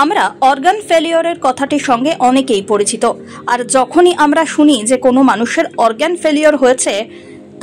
আমরা অর্গান ফেলিওরের কথাটির সঙ্গে অনেকেই পরিচিত। আর যখনই আমরা শুনি যে কোনো মানুষের অর্গান ফেলিওর হয়েছে,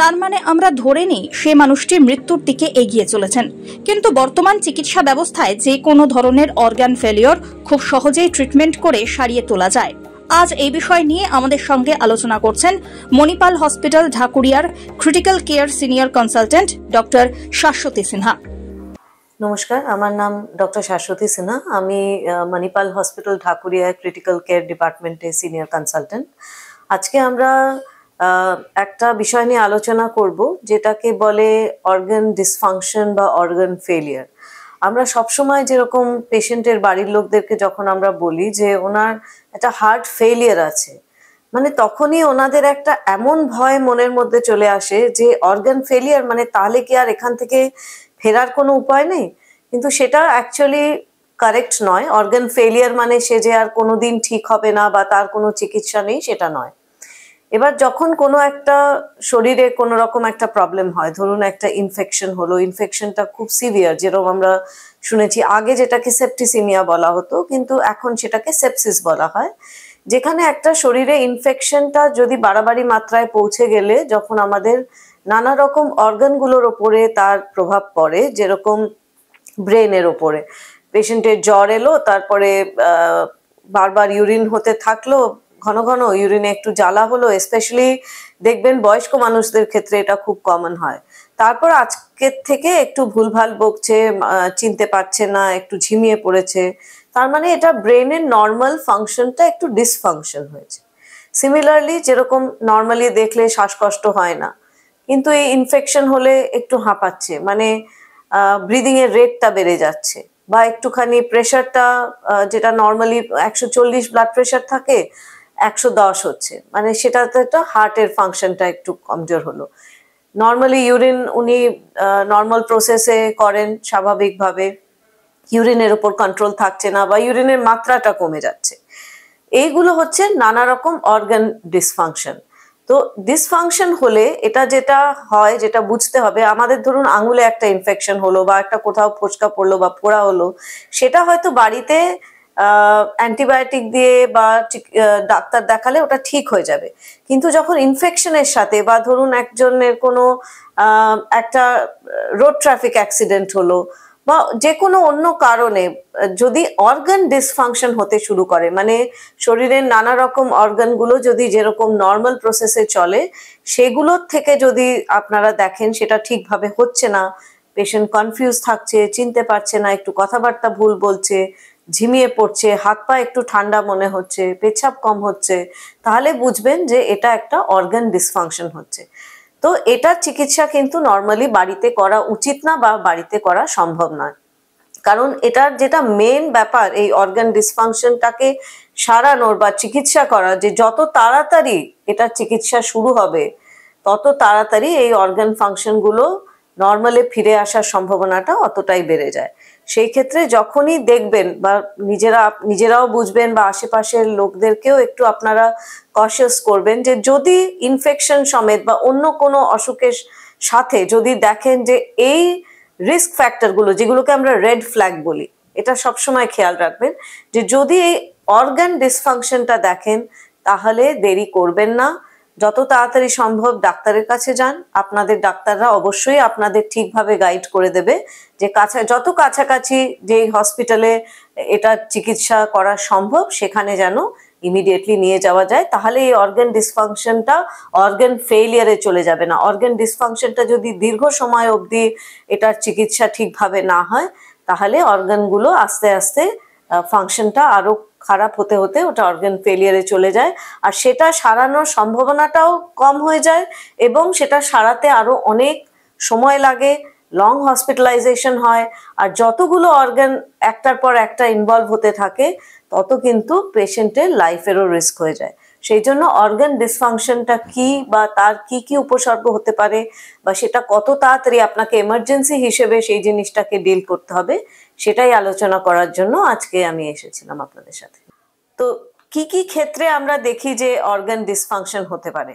তার মানে আমরা ধরে নিই সে মানুষটি মৃত্যুর দিকে এগিয়ে চলেছেন। কিন্তু বর্তমান চিকিৎসা ব্যবস্থায় যে কোনো ধরনের অর্গান ফেলিওর খুব সহজেই ট্রিটমেন্ট করে সারিয়ে তোলা যায়। আজ এই বিষয় নিয়ে আমাদের সঙ্গে আলোচনা করছেন মণিপাল হসপিটাল ঢাকুরিয়ার critical care senior consultant doctor Shashwati Sinha. নমস্কার, আমার নাম ডক্টর শাশ্বতী সিনহা। আমি Manipal hospital Dhakuria critical care ডিপার্টমেন্টে সিনিয়র কনসালটেন্ট। আজকে আমরা একটা বিষয় নিয়ে আলোচনা করব, যেটাকে বলে অর্গান ডিসফাংশন বা অর্গান ফেলিয়ার। আমরা সবসময় যেরকম পেশেন্টের বাড়ির লোকদেরকে যখন আমরা বলি যে ওনার একটা হার্ট ফেলিয়ার আছে, মানে তখনই ওনাদের একটা এমন ভয় মনের মধ্যে চলে আসে যে অর্গান ফেলিয়ার মানে তাহলে কি আর এখান থেকে ফেরার কোনো উপায় নেই। কিন্তু সেটা অ্যাকচুয়ালি কারেক্ট নয়। অর্গান ফেলিয়ার মানে সে যে আর কোনোদিন ঠিক হবে না বা তার কোনো চিকিৎসা নেই, সেটা নয়। এবার যখন কোনো একটা শরীরে কোনো রকম একটা প্রবলেম হয়, ধরুন একটা ইনফেকশন হলো, ইনফেকশনটা খুব সিভিয়ার, যেরকম আমরা শুনেছি আগে যেটাকে সেপ্টিসিমিয়া বলা হতো, কিন্তু এখন সেটাকে সেপসিস বলা হয়। যেখানে একটা শরীরে ইনফেকশনটা যদি বাড়াবাড়ি মাত্রায় পৌঁছে গেলে যখন আমাদের নানা রকম অর্গানগুলোর ওপরে তার প্রভাব পড়ে, যেরকম ব্রেনের ওপরে পেশেন্টের জ্বর এলো, তারপরে বারবার ইউরিন হতে থাকলো, ঘন ঘন ইউরিনে একটু জ্বালা হলো, স্পেশালি দেখবেন বয়স্ক মানুষদের ক্ষেত্রে এটা খুব কমন হয়। তারপর আজকের থেকে একটু ভুলভাল বকছে, চিনতে পারছে না, একটু ঝিমিয়ে পড়েছে, তার মানে এটা ব্রেনের নর্মাল ফাংশনটা একটু ডিসফাংশন হয়েছে। সিমিলারলি যেরকম নর্মালি দেখলে শ্বাসকষ্ট হয় না, কিন্তু এই ইনফেকশন হলে একটু হাঁপাচ্ছে, মানে ব্রিদিং এর রেটটা বেড়ে যাচ্ছে, বা একটুখানি প্রেশারটা যেটা নর্মালি 140 ব্লাড প্রেশার থাকে 110 হচ্ছে, মানে সেটাতে একটা হার্টের ফাংশনটা একটু কমজোর হলো। নর্মালি ইউরিন উনি নর্মাল প্রসেসে করেন স্বাভাবিকভাবে, ইউরিনের উপর কন্ট্রোল থাকছে না বা ইউরিনের মাত্রাটা কমে যাচ্ছে। এইগুলো হচ্ছে নানা রকম অর্গান ডিসফাংশন। তো ডিসফাংশন হলে এটা যেটা হয়, যেটা বুঝতে হবে, আমাদের ধরুন আঙুলে একটা ইনফেকশন হলো বা একটা কোথাও ফোসকা পড়লো বা পোড়া হলো, সেটা হয়তো বাড়িতে অ্যান্টিবায়োটিক দিয়ে বা ডাক্তার দেখালে ওটা ঠিক হয়ে যাবে। কিন্তু যখন ইনফেকশনের সাথে বা ধরুন একজনের কোনো একটা রোড ট্রাফিক অ্যাক্সিডেন্ট হলো বা যে কোনো অন্য কারণে যদি অর্গান ডিসফাংশন হতে শুরু করে, মানে শরীরের নানা রকম অর্গানগুলো যদি যেরকম নর্মাল প্রসেসে চলে সেগুলোর থেকে যদি আপনারা দেখেন সেটা ঠিকভাবে হচ্ছে না, পেশেন্ট কনফিউজ থাকছে, চিনতে পারছে না, একটু কথাবার্তা ভুল বলছে, ঝিমিয়ে পড়ছে, হাত পা একটু ঠান্ডা মনে হচ্ছে, পেচ্ছাপ কম হচ্ছে, তাহলে বুঝবেন যে এটা একটা অর্গান ডিসফাংশন হচ্ছে। তো এটার চিকিৎসা কিন্তু নর্মালি বাড়িতে করা উচিত না বা বাড়িতে করা সম্ভব নয়। কারণ এটার যেটা মেন ব্যাপার, এই অর্গান ডিসফাংশনটাকে সারানোর বা চিকিৎসা করা, যে যত তাড়াতাড়ি এটার চিকিৎসা শুরু হবে তত তাড়াতাড়ি এই অর্গান ফাংশনগুলো নর্মালে ফিরে আসার সম্ভাবনাটা অতটাই বেড়ে যায়। সেই ক্ষেত্রে যখনই দেখবেন বা নিজেরাও বুঝবেন বা আশেপাশের লোকদেরকেও একটু আপনারা কশিয়াস করবেন যে যদি ইনফেকশন সমেত বা অন্য কোনো অসুখের সাথে যদি দেখেন যে এই রিস্ক ফ্যাক্টরগুলো, যেগুলোকে আমরা রেড ফ্ল্যাগ বলি, এটা সবসময় খেয়াল রাখবেন যে যদি এই অর্গান ডিসফাংশনটা দেখেন তাহলে দেরি করবেন না, যত তাড়াতাড়ি সম্ভব ডাক্তারের কাছে যান। আপনাদের ডাক্তাররা অবশ্যই আপনাদের ঠিকভাবে গাইড করে দেবে যে যত কাছাকাছি যে হসপিটালে এটা চিকিৎসা করা সম্ভব সেখানে যেন ইমিডিয়েটলি নিয়ে যাওয়া যায়। তাহলে এই অর্গান ডিসফাংশনটা অর্গান ফেলিয়ারে চলে যাবে না। অর্গান ডিসফাংশনটা যদি দীর্ঘ সময় অবধি এটার চিকিৎসা ঠিকভাবে না হয়, তাহলে অর্গানগুলো আস্তে আস্তে ফাংশনটা আরো খারাপ হতে হতে ওটা অর্গান ফেলিয়ারে চলে যায়, আর সেটা সারানোর সম্ভাবনাটাও কম হয়ে যায় এবং সেটা সারাতে আরো অনেক সময় লাগে, লং হসপিটালাইজেশন হয়, আর যতগুলো অর্গান একটার পর একটা ইনভলভ হতে থাকে তত কিন্তু পেশেন্টের লাইফেরও রিস্ক হয়ে যায়। সেই জন্য অর্গান ডিসফাংশনটা কি বা তার কি কি উপসর্গ হতে পারে বা সেটা কত তাড়াতাড়ি আপনাকে এমার্জেন্সি হিসেবে সেই জিনিসটাকে ডিল করতে হবে, সেটাই আলোচনা করার জন্য আজকে আমি এসেছিলাম আপনাদের সাথে। তো কি কি ক্ষেত্রে আমরা দেখি যে অর্গান ডিসফাংশন হতে পারে?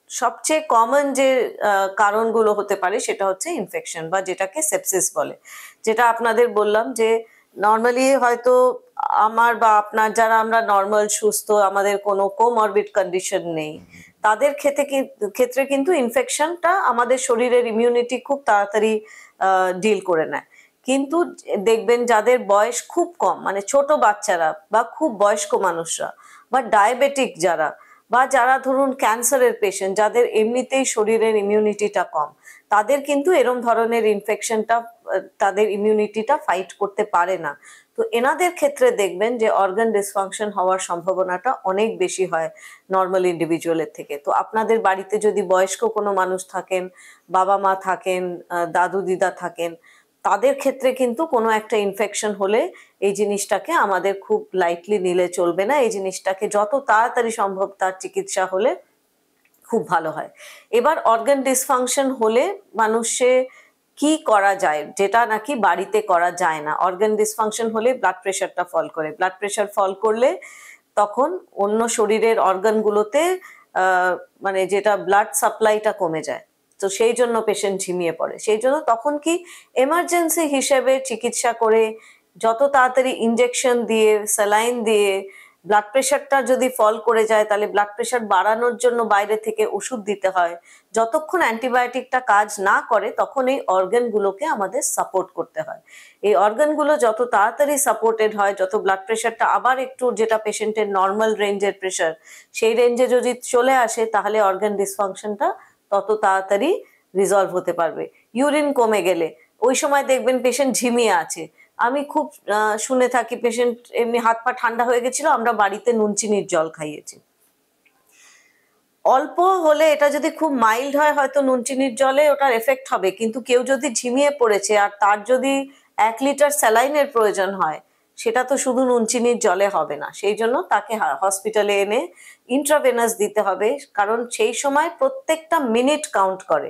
সবচেয়ে কমন যে কারণগুলো হতে পারে সেটা হচ্ছে ইনফেকশন বা যেটাকে সেপসিস বলে, যেটা আপনাদের বললাম যে নর্মালি হয়তো আমার বা আপনার, যারা আমরা নর্মাল সুস্থ, আমাদের কোনো কোমরবিড কন্ডিশন নেই, তাদের ক্ষেত্রে কিন্তু ইনফেকশনটা আমাদের শরীরের ইমিউনিটি খুব তাড়াতাড়ি ডিল করে নেয়। কিন্তু দেখবেন যাদের বয়স খুব কম, মানে ছোট বাচ্চারা বা খুব বয়স্ক মানুষরা বা ডায়াবেটিক যারা, বা যারা ধরুন ক্যান্সারের পেশেন্ট, যাদের এমনিতেই শরীরের ইমিউনিটিটা কম, তাদের কিন্তু এরম ধরনের ইনফেকশনটা তাদের ইমিউনিটিটা ফাইট করতে পারে না। তো এনাদের ক্ষেত্রে দেখবেন যে অর্গান ডিসফাংশন হওয়ার সম্ভাবনাটা অনেক বেশি হয় নর্মাল ইন্ডিভিজুয়ালের থেকে। তো আপনাদের বাড়িতে যদি বয়স্ক কোনো মানুষ থাকেন, বাবা মা থাকেন, দাদু দিদা থাকেন, তাদের ক্ষেত্রে কিন্তু কোনো একটা ইনফেকশন হলে এই জিনিসটাকে আমাদের খুব লাইটলি নিলে চলবে না। এই জিনিসটাকে যত তাড়াতাড়ি সম্ভব তার চিকিৎসা হলে খুব ভালো হয়। এবার অর্গান ডিসফাংশন হলে মানুষে কি করা যায়, যেটা নাকি বাড়িতে করা যায় না। অর্গান ডিসফাংশন হলে ব্লাড প্রেশারটা ফল করে, ব্লাড প্রেশার ফল করলে তখন অন্য শরীরের অর্গানগুলোতে মানে যেটা ব্লাড সাপ্লাইটা কমে যায়, তো সেই জন্য পেশেন্ট ঝিমিয়ে পড়ে। সেই জন্য তখন কি এমার্জেন্সি হিসেবে চিকিৎসা করে যত তাড়াতাড়ি ইনজেকশন দিয়ে, স্যালাইন দিয়ে, ব্লাড প্রেশারটা যদি ফল করে যায় তাহলে ব্লাড প্রেশার বাড়ানোর জন্য বাইরে থেকে ওষুধ দিতে হয়। যতক্ষণ অ্যান্টিবায়োটিকটা কাজ না করে তখন এই অর্গানগুলোকে আমাদের সাপোর্ট করতে হয়। এই অর্গানগুলো যত তাড়াতাড়ি সাপোর্টেড হয়, যত ব্লাড প্রেশারটা আবার একটু, যেটা পেশেন্টের নর্মাল রেঞ্জের প্রেশার, সেই রেঞ্জে যদি চলে আসে, তাহলে অর্গান ডিসফাংশনটা তত তাড়াতাড়ি রিজলভ হতে পারবে। ইউরিন কমে গেলে ওই সময় দেখবেন পেশেন্ট ঝিমিয়ে আছে। আমি খুব শুনে থাকি পেশেন্ট এমনি হাত পা ঠান্ডা হয়ে গেছিল, আমরা বাড়িতে নুন চিনির জল খাইয়েছি। অল্প হলে, এটা যদি খুব মাইল্ড হয় হয়তো নুন চিনির জলে ওটার এফেক্ট হবে, কিন্তু কেউ যদি ঝিমিয়ে পড়েছে আর তার যদি 1 লিটার স্যালাইনের প্রয়োজন হয়, সেটা তো শুধু নুন চিনির জলে হবে না। সেই জন্য তাকে হসপিটালে এনে ইন্ট্রাভেনাস দিতে হবে, কারণ সেই সময় প্রত্যেকটা মিনিট কাউন্ট করে।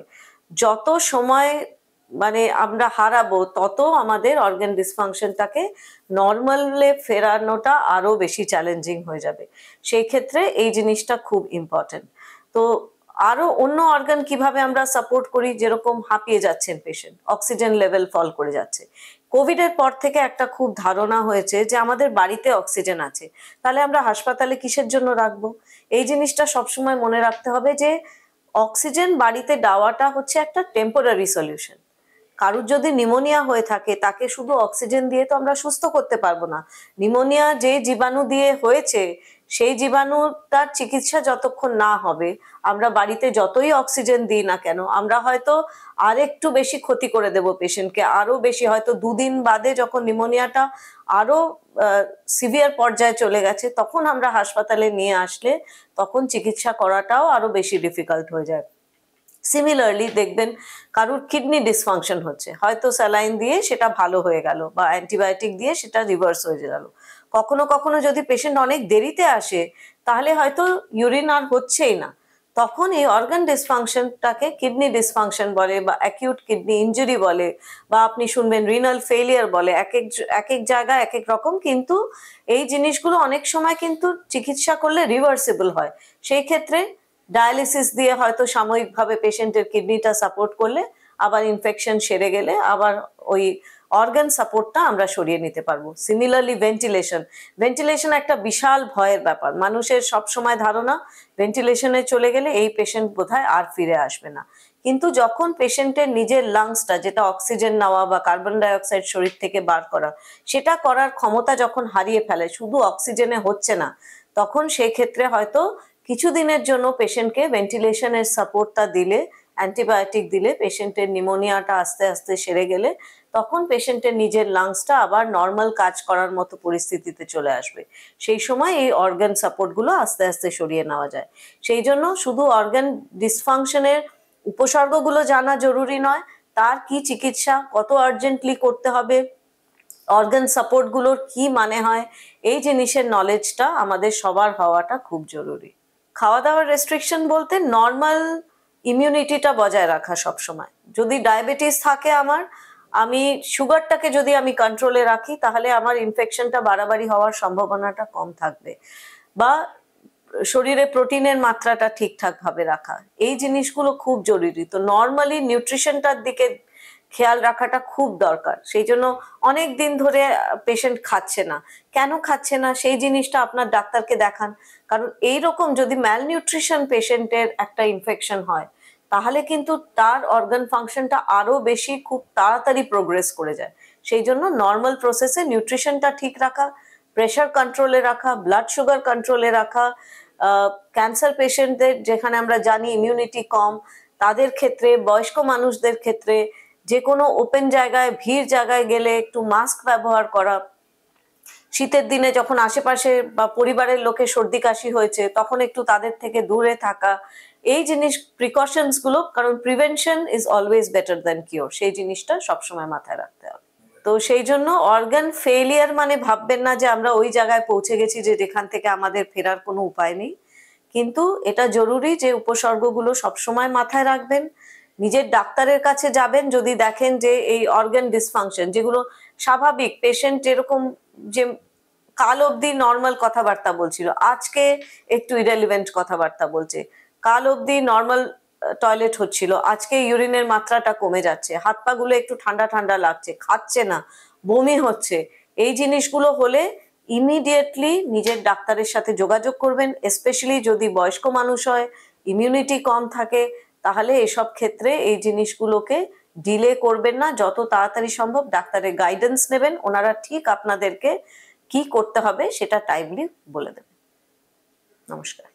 যত সময় মানে আমরা হারাবো তত আমাদের অর্গান ডিসফাংশনটাকে নর্মালে ফেরানোটা আরো বেশি চ্যালেঞ্জিং হয়ে যাবে। সেই ক্ষেত্রে এই জিনিসটা খুব ইম্পর্টেন্ট। তো আরো অন্য অর্গান কিভাবে আমরা সাপোর্ট করি, যেরকম হাঁপিয়ে যাচ্ছেন পেশেন্ট, অক্সিজেন লেভেল ফল করে যাচ্ছে। কোভিড এর পর থেকে একটা খুব ধারণা হয়েছে যে আমাদের বাড়িতে অক্সিজেন আছে, তাহলে আমরা হাসপাতালে কিসের জন্য রাখবো। এই জিনিসটা সবসময় মনে রাখতে হবে যে অক্সিজেন বাড়িতে দেওয়াটা হচ্ছে একটা টেম্পোরারি সলিউশন। কারুর যদি নিউমোনিয়া হয়ে থাকে, তাকে শুধু অক্সিজেন দিয়ে তো আমরা সুস্থ করতে পারবো না। নিউমোনিয়া যে জীবাণু দিয়ে হয়েছে, সেই জীবাণুটার চিকিৎসা যতক্ষণ না হবে, আমরা বাড়িতে যতই অক্সিজেন দিই না কেন, আমরা হয়তো আর একটু বেশি ক্ষতি করে দেব পেশেন্টকে, আরো বেশি। হয়তো 2 দিন বাদে যখন নিউমোনিয়াটা আরো সিভিয়ার পর্যায়ে চলে গেছে, তখন আমরা হাসপাতালে নিয়ে আসলে তখন চিকিৎসা করাটাও আরো বেশি ডিফিকাল্ট হয়ে যায়। সিমিলারলি দেখবেন কারুর কিডনি ডিসফাংশন হচ্ছে, হয়তো স্যালাইন দিয়ে সেটা ভালো হয়ে গেল বা অ্যান্টিবায়োটিক দিয়ে সেটা রিভার্স হয়ে গেল। কখনো কখনো যদি পেশেন্ট অনেক দেরিতে আসে, তাহলে হয়তো ইউরিন আর হচ্ছেই না, তখন এই অর্গান ডিসফাংশনটাকে কিডনি ডিসফাংশন বলে বা অ্যাকিউট কিডনি ইনজুরি বলে, বা আপনি শুনবেন রিনাল ফেলিয়ার বলে। এক এক জায়গায় এক এক রকম, কিন্তু এই জিনিসগুলো অনেক সময় কিন্তু চিকিৎসা করলে রিভার্সিবল হয়। সেই ক্ষেত্রে ডায়ালিসিস দিয়ে হয়তো সাময়িকভাবে পেশেন্টের কিডনিটা সাপোর্ট করলে, আবার ইনফেকশন সেরে গেলে আবার ওই অর্গান সাপোর্টটা আমরা সরিয়ে নিতে পারবো। সিমিলারলি ভেন্টিলেশন একটা বিশাল ভয়ের ব্যাপার। মানুষের সবসময় ধারণা ভেন্টিলেশনে চলে গেলে এই পেশেন্ট বোধহয় আর ফিরে আসবে না। কিন্তু যখন পেশেন্টের নিজের লাংসটা, যেটা অক্সিজেন নেওয়া বা কার্বন ডাই অক্সাইড শরীর থেকে বার করা, সেটা করার ক্ষমতা যখন হারিয়ে ফেলে, শুধু অক্সিজেনে হচ্ছে না, তখন সেই ক্ষেত্রে হয়তো কিছুদিনের জন্য পেশেন্টকে ভেন্টিলেশনের সাপোর্টটা দিলে, অ্যান্টিবায়োটিক দিলে, পেশেন্টের নিউমোনিয়াটা আস্তে আস্তে সেরে গেলে তখন পেশেন্টের নিজের লাংসটা আবার নর্মাল কাজ করার মতো পরিস্থিতিতে চলে আসবে। সেই সময় এই অর্গান সাপোর্টগুলো আস্তে আস্তে সরিয়ে নেওয়া যায়। সেই জন্য শুধু অর্গান ডিসফাংশনের উপসর্গগুলো জানা জরুরি নয়, তার কি চিকিৎসা, কত আর্জেন্টলি করতে হবে, অর্গান সাপোর্টগুলোর কি মানে হয়, এই জিনিসের নলেজটা আমাদের সবার হওয়াটা খুব জরুরি। খাওয়া দাওয়ার রেস্ট্রিকশন বলতে নর্মাল ইমিউনিটিটা বজায় রাখা সবসময়। যদি ডায়াবেটিস থাকে আমি সুগারটাকে যদি আমি কন্ট্রোলে রাখি, তাহলে আমার ইনফেকশনটা বাড়াবাড়ি হওয়ার সম্ভাবনাটা কম থাকবে। বা শরীরে প্রোটিনের মাত্রাটা ঠিকঠাক ভাবে রাখা, এই জিনিসগুলো খুব জরুরি। তো নর্মালি নিউট্রিশনটার দিকে খেয়াল রাখাটা খুব দরকার। সেই জন্য অনেক দিন ধরে পেশেন্ট খাচ্ছে না, কেন খাচ্ছে না সেই জিনিসটা আপনার ডাক্তারকে দেখান। কারণ এইরকম যদি ম্যালনিউট্রিশন পেশেন্টের একটা ইনফেকশন হয় তাহলে কিন্তু তার অর্গান ফাংশনটা আরো বেশি খুব তাড়াতাড়ি প্রোগ্রেস করে যায়। সেই জন্য নর্মাল প্রসেসে নিউট্রিশনটা ঠিক রাখা, প্রেশার কন্ট্রোলে রাখা, ব্লাড সুগার কন্ট্রোলে রাখা, ক্যান্সার পেশেন্টদের যেখানে আমরা জানি ইমিউনিটি কম তাদের ক্ষেত্রে, বয়স্ক মানুষদের ক্ষেত্রে যে কোনো ওপেন জায়গায় ভিড় জায়গায় গেলে একটু মাস্ক ব্যবহার করা, শীতের দিনে যখন আশেপাশে বা পরিবারের লোকে সর্দি কাশি হয়েছে তখন একটু তাদের থেকে দূরে থাকা, এই জিনিস প্রিকশনস গুলো, কারণ prevention is always better than cure, সেই জিনিসটা সবসময় মাথায় রাখতে হবে। তো সেই জন্য অর্গান ফেলিয়ার মানে ভাববেন না যে আমরা ওই জায়গায় পৌঁছে গেছি যে যেখান থেকে আমাদের ফেরার কোনো উপায় নেই, কিন্তু এটা জরুরি যে উপসর্গগুলো সবসময় মাথায় রাখবেন। নিজের ডাক্তারের কাছে যাবেন যদি দেখেন যে এই অর্গান ডিসফাংশন, যেগুলো স্বাভাবিক, পেশেন্ট যেরকম যে কাল অবধি নর্মাল কথাবার্তা বলছিল, আজকে একটু ইরেলিভেন্ট কথাবার্তা বলছে, কাল অবধি নর্মাল টয়লেট হচ্ছিল, আজকে ইউরিনের মাত্রাটা কমে যাচ্ছে, হাত পা গুলো একটু ঠান্ডা ঠান্ডা লাগছে, খাচ্ছে না, বমি হচ্ছে, এই জিনিসগুলো হলে ইমিডিয়েটলি নিজের ডাক্তারের সাথে যোগাযোগ করবেন। স্পেশালি যদি বয়স্ক মানুষ হয়, ইমিউনিটি কম থাকে, তাহলে এসব ক্ষেত্রে এই জিনিসগুলোকে ডিলে করবেন না, যত তাড়াতাড়ি সম্ভব ডাক্তারের গাইডেন্স নেবেন, ওনারা ঠিক আপনাদেরকে কি করতে হবে সেটা টাইমলি বলে দেবেন। নমস্কার।